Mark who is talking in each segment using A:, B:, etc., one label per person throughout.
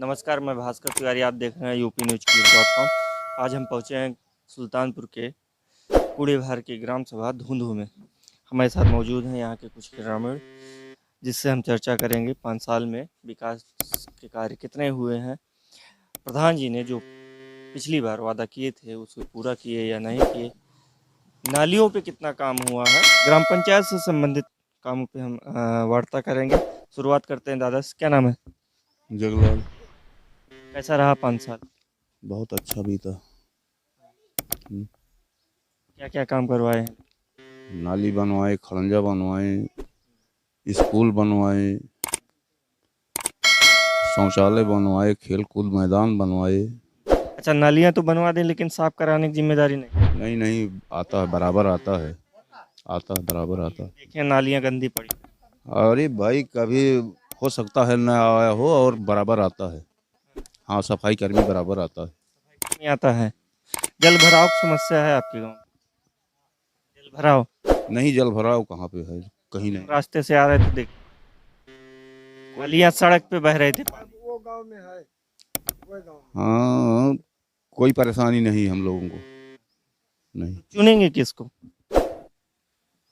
A: नमस्कार, मैं भास्कर तिवारी। आप देख रहे हैं यूपी न्यूज क्लिप.com। आज हम पहुंचे हैं सुल्तानपुर के कूड़े विहार की ग्राम सभा धुंधु में। हमारे साथ मौजूद हैं यहाँ के कुछ ग्रामीण, जिससे हम चर्चा करेंगे 5 साल में विकास के कार्य कितने हुए हैं, प्रधान जी ने जो पिछली बार वादा किए थे उसको पूरा किए या नहीं किए, नालियों पे कितना काम हुआ है, ग्राम पंचायत से संबंधित कामों पे हम वार्ता करेंगे। शुरुआत करते हैं। दादा से क्या नाम है?
B: जगलाल।
A: कैसा रहा 5 साल?
B: बहुत अच्छा बीता।
A: क्या क्या काम करवाए हैं?
B: नाली बनवाए, खड़ंजा बनवाए, स्कूल बनवाए, शौचालय बनवाए, खेल कूद मैदान बनवाए।
A: अच्छा, नालियाँ तो बनवा दें लेकिन साफ कराने की जिम्मेदारी नहीं।
B: नहीं नहीं, आता है, बराबर आता है, बराबर आता है।
A: देखिए नालियाँ गंदी पड़ी।
B: अरे भाई, कभी हो सकता है ना आया हो और बराबर आता है। हाँ, सफाई कर्मी बराबर आता है।
A: नहीं आता है। जल भराव की समस्या है आपके गाँव में? जल भराव
B: नहीं, जल भराव कहाँ पे है? कहीं नहीं।
A: रास्ते से आ रहे थे, देख नालियाँ सड़क पे बह रहे थे पानी।
C: वो गांव में है, वो गांव में।
B: हाँ, कोई परेशानी नहीं हम लोगों को। नहीं,
A: चुनेंगे किसको?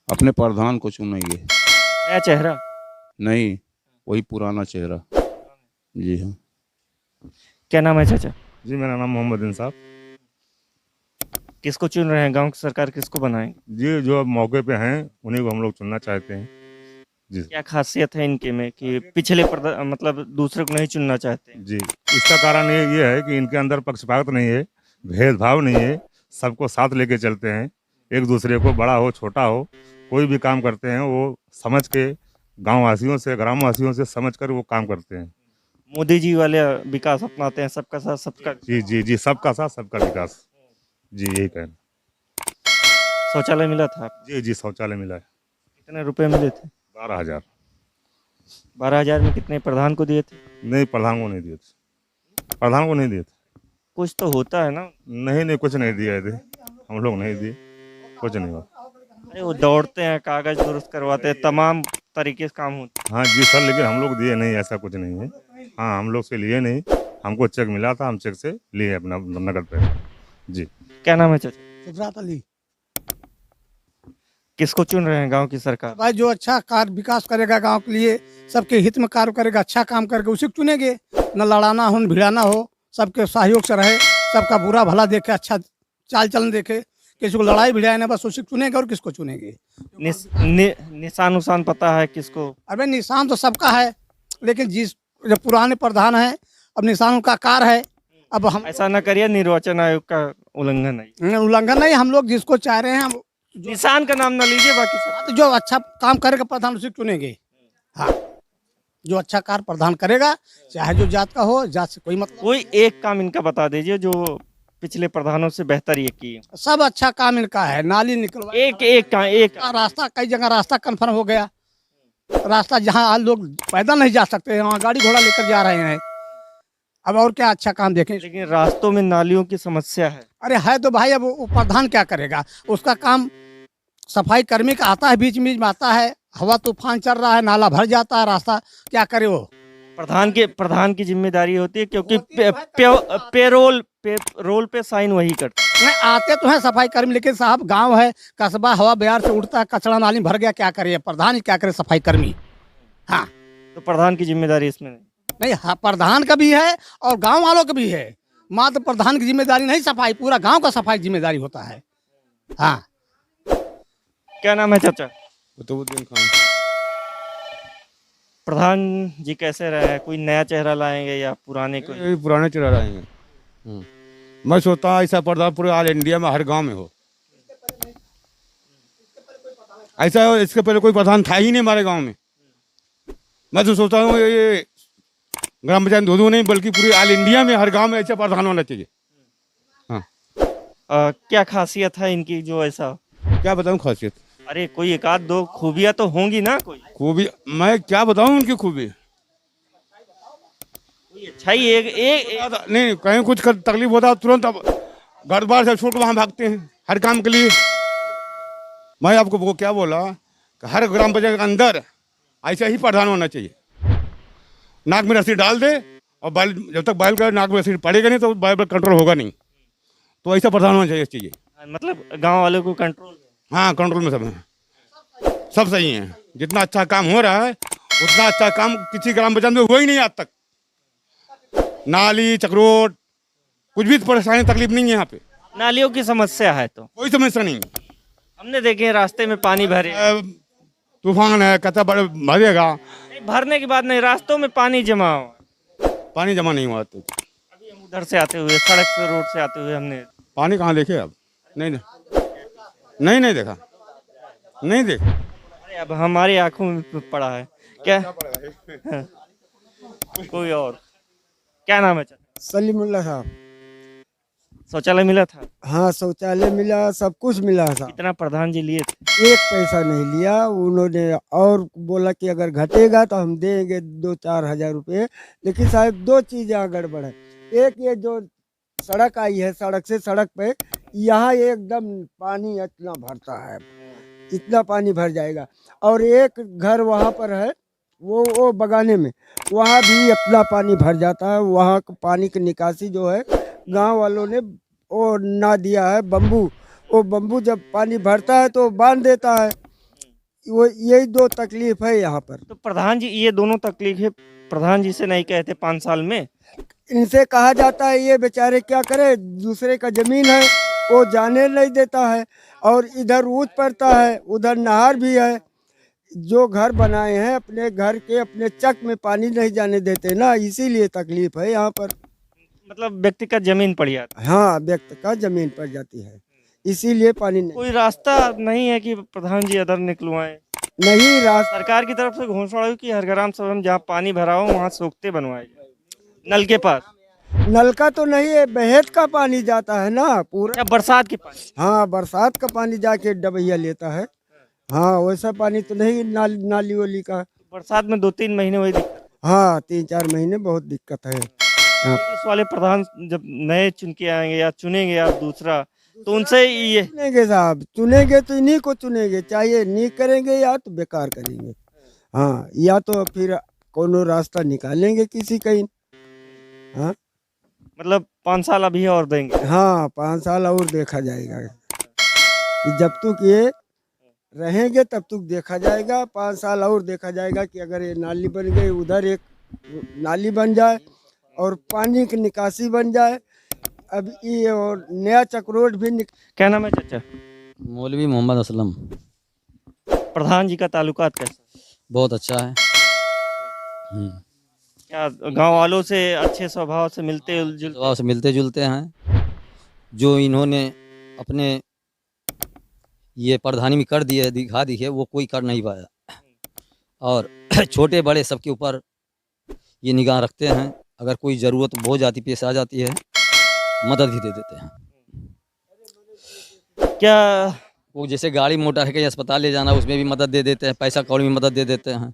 B: अपने प्रधान को चुनेंगे।
A: नया चेहरा?
B: नहीं, वही पुराना चेहरा। जी हाँ।
A: क्या नाम है चाचा?
D: जी, मेरा नाम मोहम्मद इंसाफ।
A: किसको चुन रहे हैं? गांव की सरकार किसको बनाएंगे?
D: जी, जो अब मौके पे हैं उन्हीं को हम लोग चुनना चाहते हैं। जी
A: क्या खासियत है इनके में कि पिछले मतलब दूसरे को नहीं चुनना चाहते हैं?
D: जी, इसका कारण ये है कि इनके अंदर पक्षपात नहीं है, भेदभाव नहीं है, सबको साथ लेके चलते हैं। एक दूसरे को, बड़ा हो छोटा हो, कोई भी काम करते हैं वो समझ के, गाँव वासियों से, ग्रामवासियों से समझ कर वो काम करते हैं।
A: मोदी जी वाले विकास अपनाते हैं, सबका साथ सबका।
D: जी जी जी, सबका साथ सबका विकास। जी, यही कहना।
A: शौचालय मिला था आपको?
D: जी जी, शौचालय मिला है।
A: कितने रुपए मिले थे?
D: 12,000।
A: 12,000 में कितने प्रधान को दिए थे?
D: नहीं, प्रधान को नहीं दिए थे, प्रधान को नहीं दिए थे।
A: कुछ तो होता है ना।
D: नहीं नहीं, कुछ नहीं दिया थे, हम लोग नहीं दिए, कुछ नहीं हुआ।
A: अरे वो दौड़ते हैं, कागज दुरुस्त करवाते हैं, तमाम तरीके से काम होते
D: हाँ जी सर, लेकिन हम लोग दिए नहीं, ऐसा कुछ नहीं है। हाँ, हम लोग से लिए नहीं, हमको चेक मिला था, हम चेक से लिए अपना नकद पैसा। जी।
A: हैं। क्या नाम है चाचा?
C: सिद्धार्थ अली।
A: किसको चुन रहे हैं गांव की सरकार?
C: भाई जो अच्छा कार्य विकास करेगा गांव के लिए, सबके हित में कार्य करेगा, अच्छा काम करेगा, उसी को चुनेंगे। न लड़ाना हो, न भिड़ाना हो, सबके सहयोग से रहे, सबका बुरा भला देखे, अच्छा चाल चलन देखे, किसी को लड़ाई भिड़ाए ना, बस उसी को चुनेंगे। और किसको चुनेंगे?
A: निशान उशान पता है किसको?
C: अबे निशान तो सबका है, लेकिन जिस जो पुराने प्रधान है, अब निशान उनका कार है। अब हम
A: ऐसा ना करिए, निर्वाचन आयोग का उल्लंघन है।
C: उल्लंघन नहीं, हम लोग जिसको चाह रहे हैं
A: निशान का नाम ना लीजिए, बाकी सब।
C: तो जो अच्छा काम करेगा प्रधान उसी को चुनेंगे। हाँ, जो अच्छा कार्य प्रधान करेगा, चाहे जो जात का हो, जात से कोई मतलब।
A: कोई एक काम इनका बता दीजिए जो पिछले प्रधानों से बेहतर ये किए।
C: सब अच्छा काम इनका है। नाली निकलवा,
A: एक
C: रास्ता, कई जगह रास्ता कन्फर्म हो गया। रास्ता जहाँ आज लोग पैदल नहीं जा सकते, वहाँ गाड़ी घोड़ा लेकर जा रहे हैं। अब और क्या अच्छा काम देखें?
A: लेकिन रास्तों में नालियों की समस्या है।
C: अरे है तो भाई, अब वो प्रधान क्या करेगा? उसका काम सफाई कर्मी का आता है, बीच बीच में आता है, हवा तूफान चल रहा है, नाला भर जाता है, रास्ता क्या करे वो?
A: प्रधान की जिम्मेदारी होती है, क्योंकि रोल पे साइन वही करते हैं।
C: नहीं, आते तो हैं सफाई कर्मी, लेकिन साहब गांव है, कस्बा, हवा बयार से उठता है, कचरा नाली भर गया, क्या करे प्रधान ही? क्या करे सफाई कर्मी? हाँ,
A: तो प्रधान की जिम्मेदारी इसमें नहीं।
C: नहीं, हाँ, प्रधान का भी है और गांव वालों का भी है। मात्र प्रधान की जिम्मेदारी नहीं, सफाई पूरा गांव का सफाई जिम्मेदारी होता है। हाँ।
A: क्या नाम है चाचा?
B: कुतुबुद्दीन खान।
A: प्रधान जी कैसे रहे? कोई नया चेहरा लाएंगे या पुराने को?
E: ये पुराने चला रहेंगे। मैं सोचता हूँ ऐसा प्रधान पूरे ऑल इंडिया में हर गांव में हो। ऐसा हो, इसके पहले कोई प्रधान था ही नहीं हमारे गांव में। मैं तो सोचता हूँ ये ग्राम पंचायत धुंधु नहीं, बल्कि पूरे ऑल इंडिया में हर गांव में ऐसा प्रधान होना चाहिए। हाँ,
A: क्या खासियत है इनकी जो ऐसा?
E: क्या बताऊँ खासियत?
A: अरे कोई एक आध दो खूबियां तो होंगी ना। कोई
E: खूबी मैं क्या बताऊँ उनकी खूबी?
A: कोई अच्छा ही
E: नहीं, कहीं कुछ तकलीफ होता है तुरंत अब घर बार से छोड़ कर वहाँ भागते हैं हर काम के लिए। मैं आपको वो क्या बोला कि हर ग्राम पंचायत के अंदर ऐसा ही प्रधान होना चाहिए। नाक में रस्सी डाल दे और बाल जब तक बाल का नाक में एसिड पड़ेगा नहीं तो बाल पर कंट्रोल होगा नहीं। तो ऐसा प्रधान होना चाहिए चीज़ें।
A: मतलब गांव वालों को कंट्रोल।
E: हाँ, कंट्रोल में सब है, सब सही है। जितना अच्छा काम हो रहा है उतना अच्छा काम किसी ग्राम पंचायत में हुआ ही नहीं आज तक। नाली चक्रोट कुछ भी परेशानी तकलीफ नहीं है यहाँ पे,
A: नालियों की समस्या है तो
E: कोई समस्या नहीं है।
A: हमने देखे हैं रास्ते में पानी भरे,
E: तूफान है, कच्चा भरेगा,
A: नहीं, भरने की बात नहीं, रास्तों में पानी जमा हुआ।
E: पानी जमा नहीं हुआ तो
A: अभी हम उधर से आते हुए, सड़क से, रोड से आते हुए हमने
E: पानी कहाँ देखे अब? नहीं नहीं देखा, नहीं देखा।
A: अरे अब हमारी आंखों में पड़ा है क्या? हाँ। कोई और, क्या नाम है चाचा?
F: सलीमुल्लाह साहब।
A: शौचालय मिला था?
F: हाँ, शौचालय मिला, सब कुछ मिला साहब।
A: कितना प्रधान जी लिए थे?
F: एक पैसा नहीं लिया उन्होंने, और बोला कि अगर घटेगा तो हम देंगे 2-4 हजार रुपये। लेकिन साहब दो चीज़ें यहाँ गड़बड़ है। एक ये जो सड़क आई है, सड़क से सड़क पे यहाँ एकदम पानी इतना भरता है, इतना पानी भर जाएगा। और एक घर वहाँ पर है, वो बगाने में, वहाँ भी इतना पानी भर जाता है। वहाँ का पानी की निकासी जो है गांव वालों ने वो ना दिया है, बम्बू। वो बम्बू जब पानी भरता है तो बांध देता है। वो यही दो तकलीफ है यहाँ पर।
A: तो प्रधान जी ये दोनों तकलीफें प्रधान जी से नहीं कहते 5 साल में?
F: इनसे कहा जाता है ये बेचारे क्या करे, दूसरे का जमीन है वो जाने नहीं देता है, और इधर ऊँच पड़ता है, उधर नहर भी है। जो घर बनाए हैं अपने घर के, अपने चक में पानी नहीं जाने देते ना, इसीलिए तकलीफ है यहाँ पर।
A: मतलब व्यक्तिगत जमीन पड़ जाती
F: हाँ, व्यक्ति का जमीन पड़ जाती है, इसीलिए पानी
A: है। कोई रास्ता नहीं है कि प्रधान जी अदर निकलवाएं?
F: नहीं रास्ता।
A: सरकार की तरफ से घोषणा हुई कि हर ग्राम सभा में जहाँ पानी भरा हो वहाँ सोखते बनवाए जाए, नल के पास।
F: नलका तो नहीं है, बहेत का पानी जाता है ना पूरा।
A: या बरसात के पानी?
F: हाँ, बरसात का पानी जाके डबैया लेता है। हाँ, वैसा पानी तो नहीं नाली वाली का।
A: बरसात में 2-3 महीने वही दिक्कत।
F: हाँ, 3-4 महीने बहुत दिक्कत है। हाँ।
A: इस वाले प्रधान जब नए चुन के आएंगे या चुनेंगे आप दूसरा, तो उनसे ये
F: चुनेंगे साहब, चुनेंगे तो इन्हीं को चुनेंगे, चाहे नहीं करेंगे या तो बेकार करेंगे। हाँ, या तो फिर कोनो रास्ता निकालेंगे किसी कहीं। हाँ,
A: मतलब 5 साल अभी और देंगे?
F: हाँ, 5 साल और देखा जाएगा। जब तक ये रहेंगे तब तक देखा जाएगा। 5 साल और देखा जाएगा कि अगर ये नाली बन गई, उधर एक नाली बन जाए और पानी की निकासी बन जाए। अब ये और नया चक्रोट भी
A: क्या नाम है चाचा?
G: मौलवी मोहम्मद असलम।
A: प्रधान जी का ताल्लुकात कैसा?
G: बहुत अच्छा है।
A: क्या गांव वालों से अच्छे स्वभाव से मिलते जुलते?
G: स्वभाव से मिलते जुलते हैं। जो इन्होंने अपने ये प्रधानी में कर दिए, दिखा दी है, वो कोई कर नहीं पाया। और छोटे बड़े सबके ऊपर ये निगाह रखते हैं। अगर कोई ज़रूरत हो जाती, पेश आ जाती है, मदद भी दे देते हैं।
A: क्या
G: वो जैसे गाड़ी मोटर है, कहीं अस्पताल ले जाना, उसमें भी मदद दे देते हैं, पैसा कौड़ी में मदद दे देते हैं।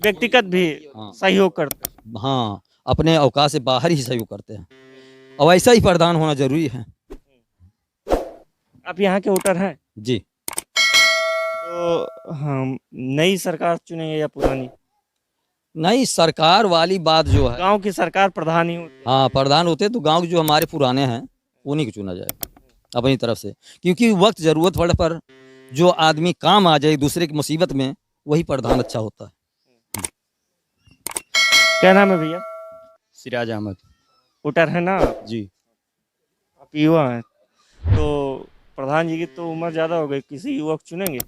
A: व्यक्तिगत भी
G: हाँ।
A: सहयोग करते हैं?
G: हाँ, अपने औकात से बाहर ही सहयोग करते हैं। और ऐसा ही प्रधान होना जरूरी है।
A: आप यहाँ के वोटर हैं?
G: जी।
A: तो हम नई सरकार चुनेंगे या पुरानी?
G: नहीं, सरकार वाली बात जो है,
A: गांव की सरकार प्रधान ही होती है।
G: हाँ, प्रधान होते तो गांव के जो हमारे पुराने हैं उन्हीं को चुना जाए अपनी तरफ से। क्योंकि वक्त ज़रूरत पड़ने पर जो आदमी काम आ जाए दूसरे की मुसीबत में, वही प्रधान अच्छा होता है।
A: क्या नाम है भैया?
H: सिराज अहमद।
A: वोटर है ना आप?
H: जी।
A: आप युवा हैं, तो प्रधान जी की तो उम्र ज़्यादा हो गई, किसी युवक चुनेंगे?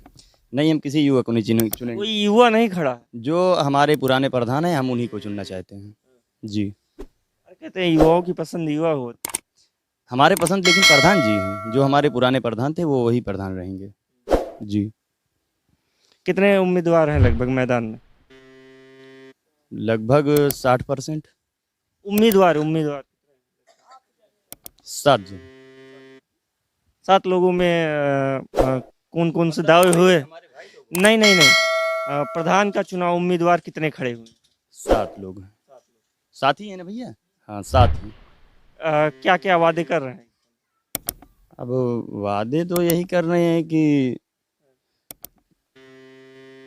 H: नहीं, हम किसी युवा को नहीं चुनेंगे।
A: कोई युवा नहीं खड़ा?
H: जो हमारे पुराने प्रधान हैं हम उन्हीं को चुनना चाहते हैं। जी।
A: अरे कहते हैं युवाओं की पसंद युवा होती।
H: हमारे पसंद लेकिन प्रधान जी हैं। जो हमारे पुराने प्रधान थे वो वही प्रधान रहेंगे। जी।
A: कितने उम्मीदवार हैं लगभग मैदान में?
H: लगभग 60%।
A: उम्मीदवार
H: 7 जन।
A: 7 लोगों में कौन कौन से दावे हुए? नहीं, प्रधान का चुनाव उम्मीदवार कितने खड़े हुए?
H: 7 लोग हैं। 7 ही है ना भैया? हाँ, 7 हैं।
A: क्या क्या वादे कर रहे हैं?
H: अब वादे तो यही कर रहे हैं कि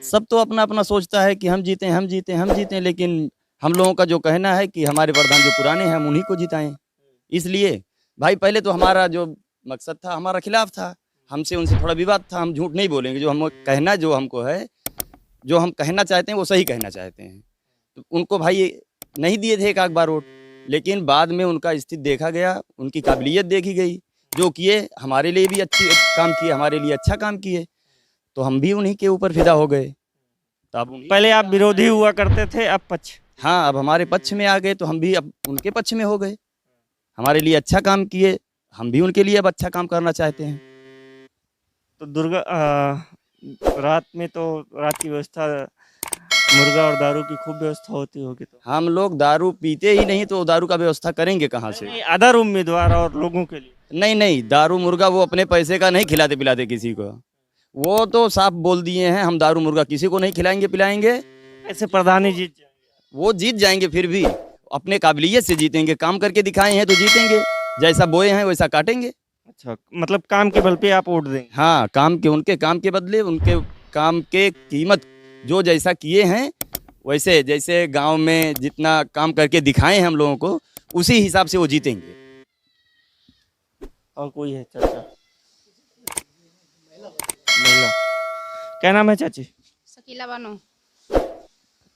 H: सब तो अपना अपना सोचता है कि हम जीते, लेकिन हम लोगों का जो कहना है कि हमारे प्रधान जो पुराने हैं हम उन्हीं को जिताएं। इसलिए भाई पहले तो हमारा जो मकसद था हमारा खिलाफ था, हमसे उनसे थोड़ा विवाद था। हम झूठ नहीं बोलेंगे, जो हम कहना जो हमको है, जो हम कहना चाहते हैं वो सही कहना चाहते हैं। तो उनको भाई नहीं दिए थे एक आध बार वोट, लेकिन बाद में उनका स्थिति देखा गया, उनकी काबिलियत देखी गई, जो किए हमारे लिए भी अच्छी काम किए, हमारे लिए अच्छा काम किए, तो हम भी उन्हीं के ऊपर फिदा हो गए। तो अब
A: पहले आप विरोधी हुआ करते थे, अब पक्ष।
H: हाँ, अब हमारे पक्ष में आ गए तो हम भी अब उनके पक्ष में हो गए। हमारे लिए अच्छा काम किए, हम भी उनके लिए अब अच्छा काम करना चाहते हैं।
A: तो रात में तो रात की व्यवस्था, मुर्गा और दारू की खूब व्यवस्था होती होगी। तो
H: हम लोग दारू पीते ही नहीं, तो दारू का व्यवस्था करेंगे कहाँ से?
A: नहीं, अदर उम्मीदवार और लोगों के लिए
H: नहीं नहीं, दारू मुर्गा वो अपने पैसे का नहीं खिलाते पिलाते किसी को। वो तो साफ बोल दिए हैं, हम दारू मुर्गा किसी को नहीं खिलाएंगे पिलाएंगे।
A: ऐसे प्रधान ही जीत जाएंगे।
H: वो जीत जाएंगे, फिर भी अपने काबिलियत से जीतेंगे। काम करके दिखाए हैं तो जीतेंगे, जैसा बोए हैं वैसा काटेंगे।
A: अच्छा, मतलब काम के बल पे आप वोट देंगे।
H: हाँ, उनके काम के बदले, उनके काम के कीमत जो जैसा किए हैं वैसे, जैसे गांव में जितना काम करके दिखाए हैं हम लोगों को, उसी हिसाब से वो जीतेंगे।
A: और कोई है चाचा? महिला, क्या नाम है चाची?
I: शकीला बानो।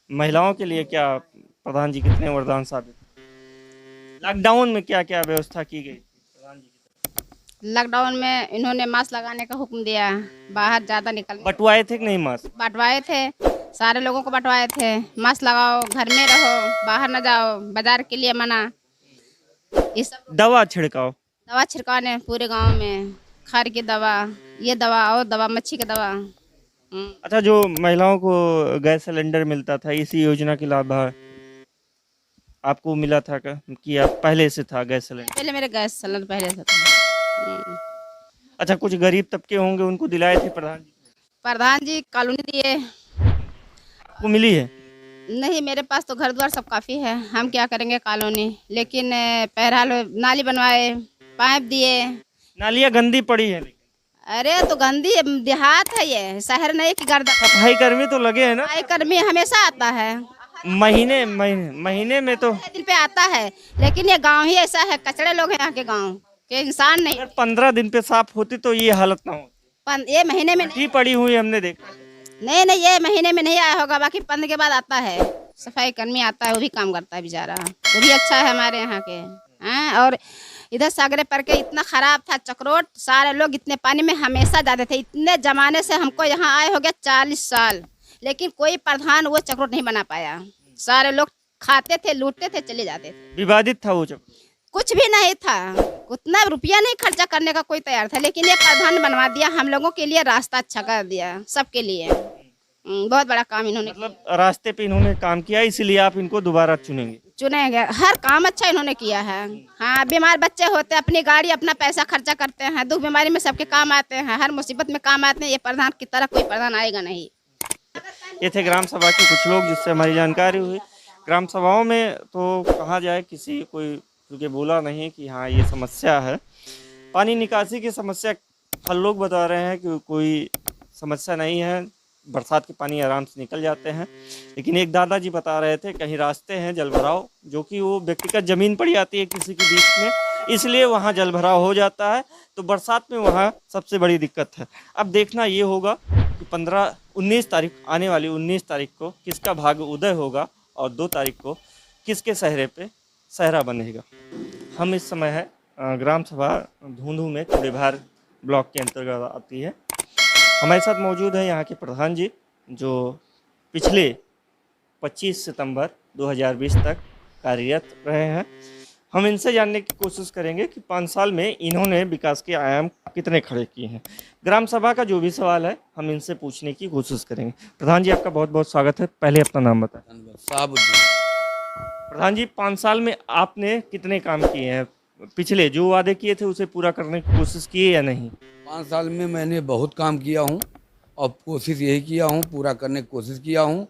A: महिलाओं के लिए क्या प्रधान जी कितने वरदान साबित? लॉकडाउन में क्या क्या व्यवस्था की गई प्रधान जी की तरफ?
I: लॉकडाउन में इन्होंने मास्क लगाने का हुक्म दिया, बाहर ज़्यादा निकलने
A: बंटवाए थे कि नहीं मास्क?
I: बंटवाए थे, सारे लोगों को बंटवाए थे। मास्क लगाओ, घर में रहो, बाहर न जाओ, बाजार के लिए मना। ये सब
A: दवा छिड़काओ,
I: दवा छिड़काने पूरे गांव में, खार की दवा, ये दवा और दवा, मच्छी की दवा।
A: अच्छा, जो महिलाओं को गैस सिलेंडर मिलता था, इसी योजना के लाभ आपको मिला था क्या? कि आप पहले से था गैस सिलेंडर?
I: पहले मेरे गैस सिलेंडर पहले से था।
A: अच्छा, कुछ गरीब तबके होंगे, उनको दिलाए थे प्रधान जी?
I: प्रधान जी कॉलोनी दिए।
A: आपको मिली है?
I: नहीं, मेरे पास तो घर द्वार सब काफ़ी है, हम क्या करेंगे कॉलोनी। लेकिन बहरहाल नाली बनवाए, पाइप दिए।
A: नालियाँ गंदी पड़ी है लेकिन।
I: अरे तो गंदी देहात है, ये शहर नहीं कि गर्दा।
A: सफाई कर्मी तो लगे हैं ना?
I: सफाई कर्मी हमेशा आता है,
A: महीने में तो
I: दिन पे आता है। लेकिन ये गांव ही ऐसा है, कचड़े लोग हैं यहाँ के गांव के, इंसान नहीं।
A: अगर 15 दिन पे साफ होती तो ये हालत ना होती।
I: ये महीने में नहीं,
A: ठीक पड़ी हुई हमने देखा।
I: नहीं, ये महीने में नहीं आया होगा, बाकी 15 के बाद आता है। सफाई कर्मी आता है, वो भी काम करता है बेचारा, वो भी अच्छा है हमारे यहाँ के। हाँ, और इधर सागरे पर के इतना खराब था चक्रोट, सारे लोग इतने पानी में हमेशा जाते थे। इतने जमाने से हमको यहाँ आए हो गया 40 साल, लेकिन कोई प्रधान वो चक्रोट नहीं बना पाया। सारे लोग खाते थे, लूटते थे, चले जाते थे।
A: विवादित था वो चक्रोट?
I: कुछ भी नहीं था, उतना रुपया नहीं खर्चा करने का कोई तैयार था, लेकिन ये प्रधान बनवा दिया, हम लोगों के लिए रास्ता अच्छा कर दिया, सबके लिए। बहुत बड़ा काम इन्होंने,
A: मतलब रास्ते पे इन्होंने काम किया, इसीलिए आप इनको दोबारा चुनेंगे? हर
I: काम अच्छा इन्होंने किया है। हाँ, बीमार बच्चे होते हैं, अपनी गाड़ी अपना पैसा खर्चा करते हैं, दुख बीमारी में सबके काम आते हैं, हर मुसीबत में काम आते हैं। ये प्रधान की तरह कोई प्रधान आएगा नहीं।
A: ये थे ग्राम सभा के कुछ लोग जिससे हमारी जानकारी हुई। ग्राम सभाओं में तो कहा जाए किसी कोई क्योंकि बोला नहीं कि हाँ ये समस्या है, पानी निकासी की समस्या। हर लोग बता रहे हैं कि कोई समस्या नहीं है, बरसात के पानी आराम से निकल जाते हैं। लेकिन एक दादाजी बता रहे थे कहीं रास्ते हैं जल भराव, जो कि वो व्यक्तिगत ज़मीन पड़ जाती है किसी के बीच में, इसलिए वहाँ जल भराव हो जाता है। तो बरसात में वहाँ सबसे बड़ी दिक्कत है। अब देखना ये होगा कि 19 तारीख, आने वाली 19 तारीख को किसका भाग्य उदय होगा और 2 तारीख को किसके सहरे पे सहरा बनेगा। हम इस समय है ग्राम सभा धूंधू में, कूड़ेभार ब्लॉक के अंतर्गत आती है। हमारे साथ मौजूद है यहाँ के प्रधान जी, जो पिछले 25 सितंबर 2020 तक कार्यरत रहे हैं। हम इनसे जानने की कोशिश करेंगे कि 5 साल में इन्होंने विकास के आयाम कितने खड़े किए हैं। ग्राम सभा का जो भी सवाल है हम इनसे पूछने की कोशिश करेंगे। प्रधान जी, आपका बहुत बहुत स्वागत है। पहले अपना नाम बताएं। प्रधान जी, 5 साल में आपने कितने काम किए हैं? पिछले जो वादे किए थे उसे पूरा करने की कोशिश की या नहीं?
J: 5 साल में मैंने बहुत काम किया हूँ और कोशिश यही किया हूँ, पूरा करने की कोशिश किया हूँ।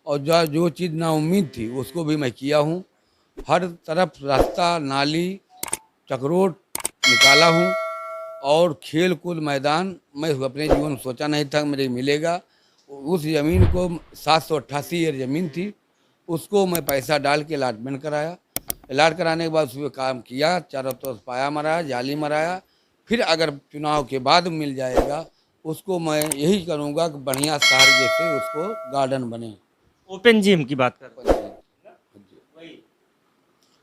J: और जो चीज़ नाउम्मीद थी उसको भी मैं किया हूँ। हर तरफ रास्ता, नाली, चक्रोट निकाला हूँ। और खेल कूद मैदान मैं अपने जीवन में सोचा नहीं था मुझे मिलेगा। उस ज़मीन को 788 ज़मीन थी, उसको मैं पैसा डाल के अलाटमेंट कराया। अलाट कराने के बाद उसमें काम किया, चारों तरफ पाया मराया, जाली मराया। फिर अगर चुनाव के बाद मिल जाएगा उसको मैं यही करूँगा कि बढ़िया शहर जैसे उसको गार्डन बने।
A: ओपन जिम की बात कर रहे हैं।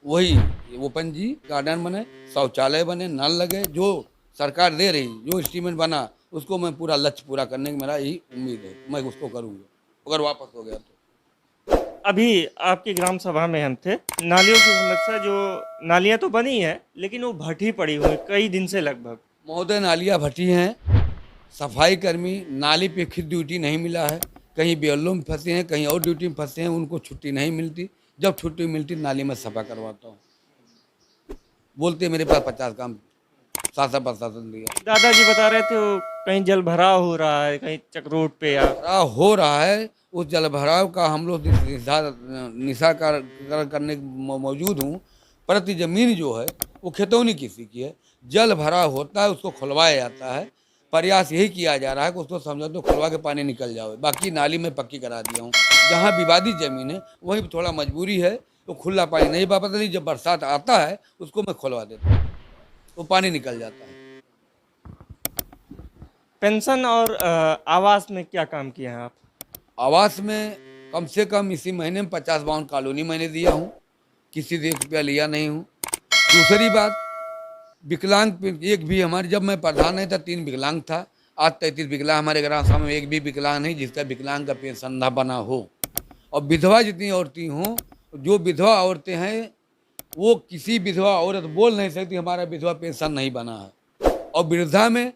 J: वही ओपन जी गार्डन बने, शौचालय बने, नल लगे, जो सरकार दे रही, जो एस्टीमेट बना उसको मैं पूरा लक्ष्य पूरा करने की मेरा यही उम्मीद है, मैं उसको करूँगा अगर वापस हो गया तो।
A: अभी आपकी ग्राम सभा में हम थे, नालियों की समस्या, जो नालियां तो बनी है लेकिन वो भटी पड़ी हुई है कई दिन से लगभग।
J: महोदय नालियाँ भटी हैं, सफाई कर्मी नाली पे खुद ड्यूटी नहीं मिला है, कहीं बेल्लो में फंसे हैं, कहीं और ड्यूटी में फंसे हैं, उनको छुट्टी नहीं मिलती। जब छुट्टी मिलती नाली में सफा करवाता हूँ। बोलते मेरे पास 50 काम शासन प्रशासन दिया।
A: दादाजी बता रहे थे वो कहीं जल भराव हो रहा है, कहीं चक्रोट पे या
J: भराव हो रहा है, उस जल भराव का हम लोग निशा करने मौजूद हूँ। प्रति जमीन जो है वो खेतौनी किसी की है, जल भराव होता है उसको खुलवाया जाता है। प्रयास यही किया जा रहा है कि उसको समझो तो खुलवा के पानी निकल जाए। बाकी नाली में पक्की करा दिया हूँ। जहाँ विवादित जमीन है वहीं थोड़ा मजबूरी है, तो खुला पानी नहीं वापस नहीं, जब बरसात आता है उसको मैं खुलवा देता हूँ, वो पानी निकल जाता है।
A: पेंशन और आवास में क्या काम किया है आप?
J: आवास में कम से कम इसी महीने में 50-52 कॉलोनी मैंने दिया हूँ, किसी से 1 रुपया लिया नहीं हूँ। दूसरी बात, विकलांग एक भी हमारे, जब मैं प्रधान नहीं था 3 विकलांग था, आज 33 विकलांग हमारे ग्राम सभा में, एक भी विकलांग नहीं जिसका विकलांग का पेंशन ना बना हो। और विधवा जितनी औरतें हों, जो विधवा औरतें हैं वो किसी विधवा औरत बोल नहीं सकती हमारा विधवा पेंशन नहीं बना है। और वृद्धा में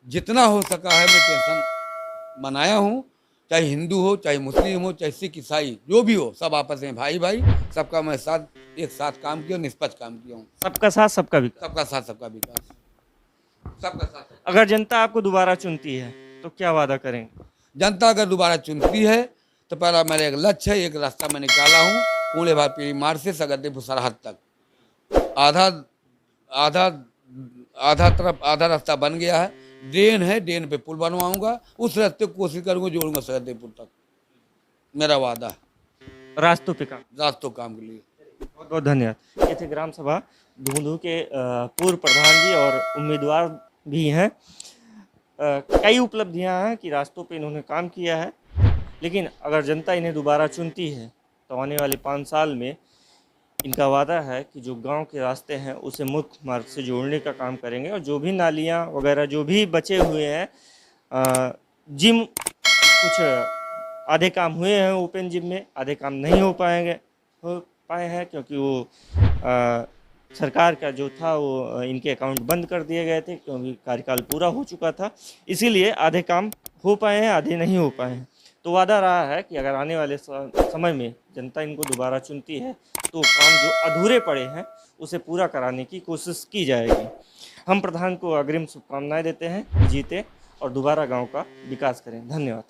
J: जितना हो सका है मैं पेंशन बनाया हूँ, चाहे हिंदू हो, चाहे मुस्लिम हो, चाहे सिख ईसाई, जो भी हो, सब आपस में भाई भाई, सबका मैं एक साथ काम किया, निष्पक्ष काम किया हूँ।
A: सबका साथ सबका विकास।
J: सबका साथ सबका विकास, सबका साथ।
A: अगर जनता आपको दोबारा चुनती है तो क्या वादा करेंगे?
J: जनता अगर दोबारा चुनती है तो पहला मेरा एक लक्ष्य है, एक रास्ता मैं निकाला हूँ, पूरे भारतीय मार्ग से सगरदेपुर सरहद तक आधा रास्ता बन गया है। ड्रेन है, ड्रेन पे पुल बनवाऊंगा, उस रास्ते को कोशिश करूंगा जोड़ूंगा सगरदेपुर तक, मेरा वादा है।
A: रास्तों पे काम,
J: रास्तों काम के लिए
A: बहुत बहुत धन्यवाद। ये थे ग्राम सभा धूंधू के पूर्व प्रधान जी और उम्मीदवार भी हैं। कई उपलब्धियां हैं कि रास्तों पे इन्होंने काम किया है, लेकिन अगर जनता इन्हें दोबारा चुनती है तो आने वाले 5 साल में इनका वादा है कि जो गांव के रास्ते हैं उसे मुख्य मार्ग से जोड़ने का काम करेंगे। और जो भी नालियां वगैरह जो भी बचे हुए हैं, जिम कुछ आधे काम हुए हैं ओपन जिम में, आधे काम नहीं हो पाए हैं क्योंकि वो सरकार का जो था वो इनके अकाउंट बंद कर दिए गए थे क्योंकि कार्यकाल पूरा हो चुका था। इसीलिए आधे काम हो पाए हैं, आधे नहीं हो पाए हैं। तो वादा रहा है कि अगर आने वाले समय में जनता इनको दोबारा चुनती है तो काम जो अधूरे पड़े हैं उसे पूरा कराने की कोशिश की जाएगी। हम प्रधान को अग्रिम शुभकामनाएं देते हैं, जीते और दोबारा गांव का विकास करें। धन्यवाद।